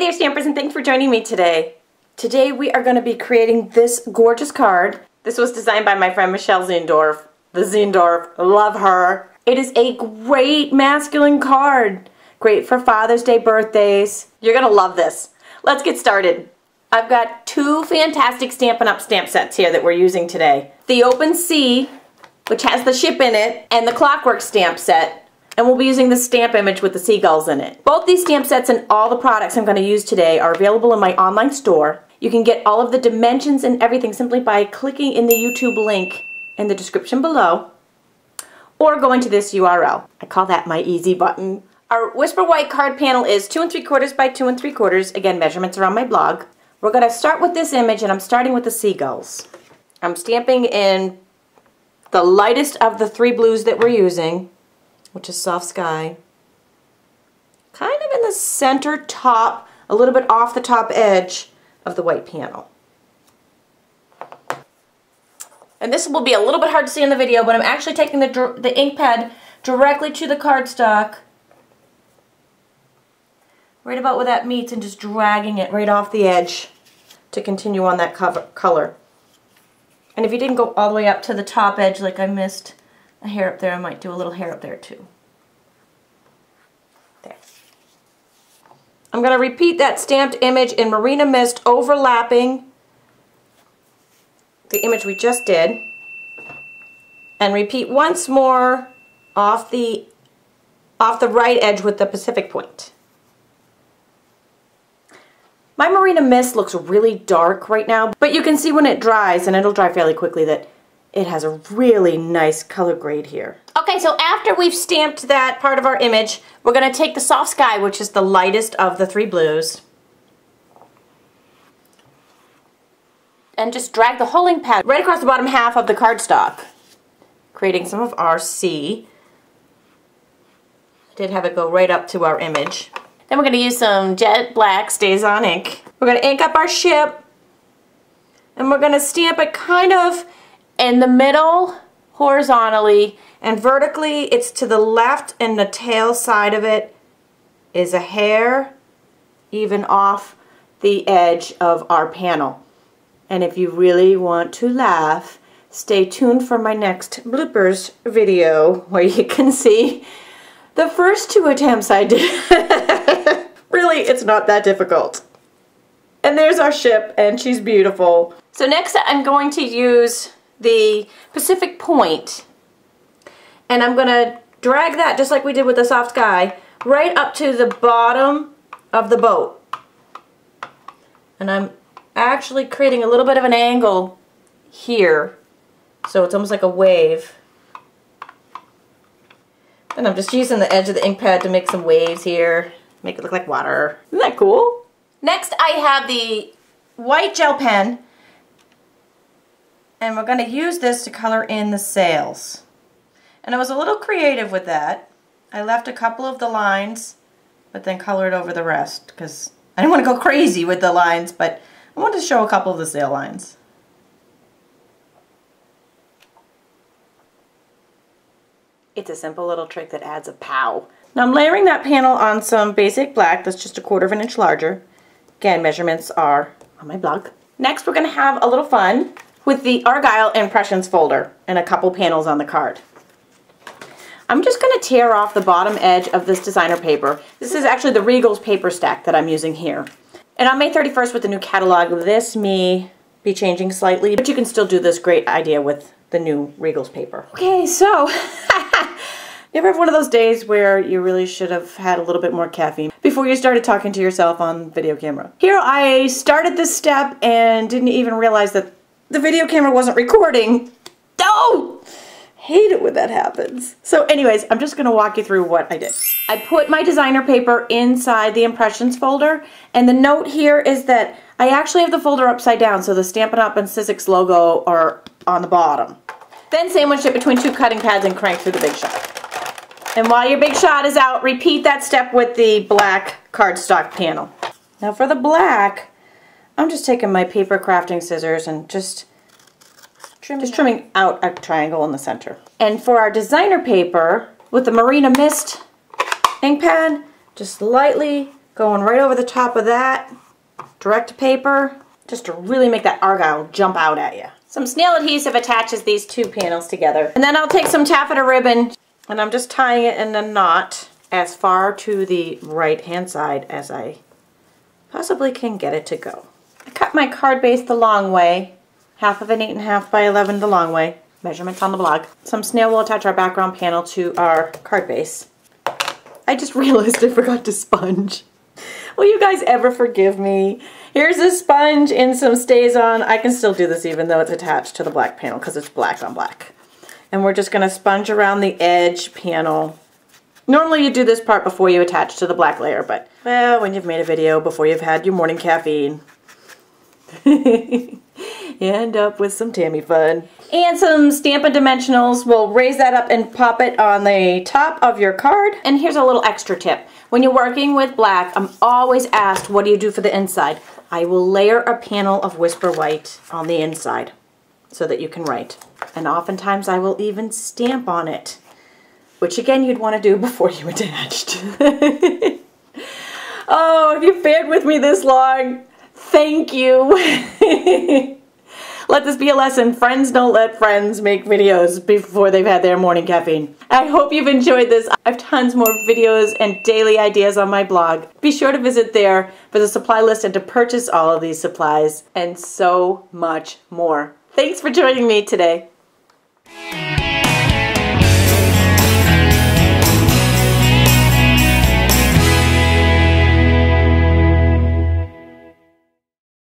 Hey there, Stampers, and thanks for joining me today. Today we are going to be creating this gorgeous card. This was designed by my friend Michelle Zindorf. The Zindorf, love her. It is a great masculine card. Great for Father's Day, birthdays. You're going to love this. Let's get started. I've got two fantastic Stampin' Up! Stamp sets here that we're using today. The Open Sea, which has the ship in it, and the Clockworks stamp set. And we'll be using the stamp image with the seagulls in it. Both these stamp sets and all the products I'm going to use today are available in my online store. You can get all of the dimensions and everything simply by clicking in the YouTube link in the description below or going to this URL. I call that my easy button. Our Whisper White card panel is 2 3/4 by 2 3/4. Again, measurements are on my blog. We're going to start with this image, and I'm starting with the seagulls. I'm stamping in the lightest of the three blues that we're using, which is Soft Sky, kind of in the center top, a little bit off the top edge of the white panel. And this will be a little bit hard to see in the video, but I'm actually taking the ink pad directly to the cardstock, right about where that meets, and just dragging it right off the edge to continue on that color. And if you didn't go all the way up to the top edge, like I missed a hair up there, I might do a little hair up there too. There. I'm going to repeat that stamped image in Marina Mist, overlapping the image we just did, and repeat once more off the right edge with the Pacific Point. My Marina Mist looks really dark right now, but you can see when it dries, and it'll dry fairly quickly, that it has a really nice color grade here. Okay, so after we've stamped that part of our image, we're going to take the Soft Sky, which is the lightest of the three blues, and just drag the whole ink pad right across the bottom half of the cardstock, creating some of our sea. I did have it go right up to our image. Then we're going to use some jet black StazOn ink. We're going to ink up our ship, and we're going to stamp it kind of in the middle horizontally, and vertically it's to the left, and the tail side of it is a hair even off the edge of our panel. And if you really want to laugh, stay tuned for my next bloopers video where you can see the first two attempts I did. Really, it's not that difficult. And there's our ship, and she's beautiful. So next I'm going to use the Pacific Point, and I'm going to drag that, just like we did with the Soft Sky, right up to the bottom of the boat. And I'm actually creating a little bit of an angle here, so it's almost like a wave. And I'm just using the edge of the ink pad to make some waves here, make it look like water. Isn't that cool? Next I have the white gel pen, and we're going to use this to color in the sails. And I was a little creative with that. I left a couple of the lines, but then colored over the rest, because I didn't want to go crazy with the lines, but I wanted to show a couple of the sail lines. It's a simple little trick that adds a pow. Now I'm layering that panel on some basic black that's just 1/4 inch larger. Again, measurements are on my blog. Next we're going to have a little fun with the Argyle Impressions folder and a couple panels on the card. I'm just going to tear off the bottom edge of this designer paper. This is actually the Regal's paper stack that I'm using here. And on May 31st with the new catalog, this may be changing slightly, but you can still do this great idea with the new Regal's paper. Okay, so you ever have one of those days where you really should have had a little bit more caffeine before you started talking to yourself on video camera? Here I started this step and didn't even realize that the video camera wasn't recording. No! Hate it when that happens. So anyways, I'm just going to walk you through what I did. I put my designer paper inside the Impressions folder, and the note here is that I actually have the folder upside down, so the Stampin' Up! And Sizzix logo are on the bottom. Then sandwich it between 2 cutting pads and crank through the Big Shot. And while your Big Shot is out, repeat that step with the black cardstock panel. Now for the black, I'm just taking my paper crafting scissors and just trimming out a triangle in the center. And for our designer paper, with the Marina Mist ink pad, just lightly Going right over the top of that, direct to paper, just to really make that argyle jump out at you. Some snail adhesive attaches these two panels together. And then I'll take some taffeta ribbon and I'm just tying it in a knot as far to the right hand side as I possibly can get it to go. I cut my card base the long way, half of an 8.5 by 11 the long way. Measurements on the blog. Some snail will attach our background panel to our card base. I just realized I forgot to sponge. Will you guys ever forgive me? Here's a sponge and some StazOn. I can still do this even though it's attached to the black panel because it's black on black. And we're just going to sponge around the edge panel. Normally you do this part before you attach to the black layer, but well, when you've made a video, before you've had your morning caffeine, you end up with some Tami fun. And some Stampin' Dimensionals. We'll raise that up and pop it on the top of your card. And here's a little extra tip. When you're working with black, I'm always asked, what do you do for the inside? I will layer a panel of Whisper White on the inside so that you can write. And oftentimes I will even stamp on it, which again you'd want to do before you attached. Oh, if you've been with me this long, thank you. Let this be a lesson. Friends don't let friends make videos before they've had their morning caffeine. I hope you've enjoyed this. I have tons more videos and daily ideas on my blog. Be sure to visit there for the supply list and to purchase all of these supplies and so much more. Thanks for joining me today.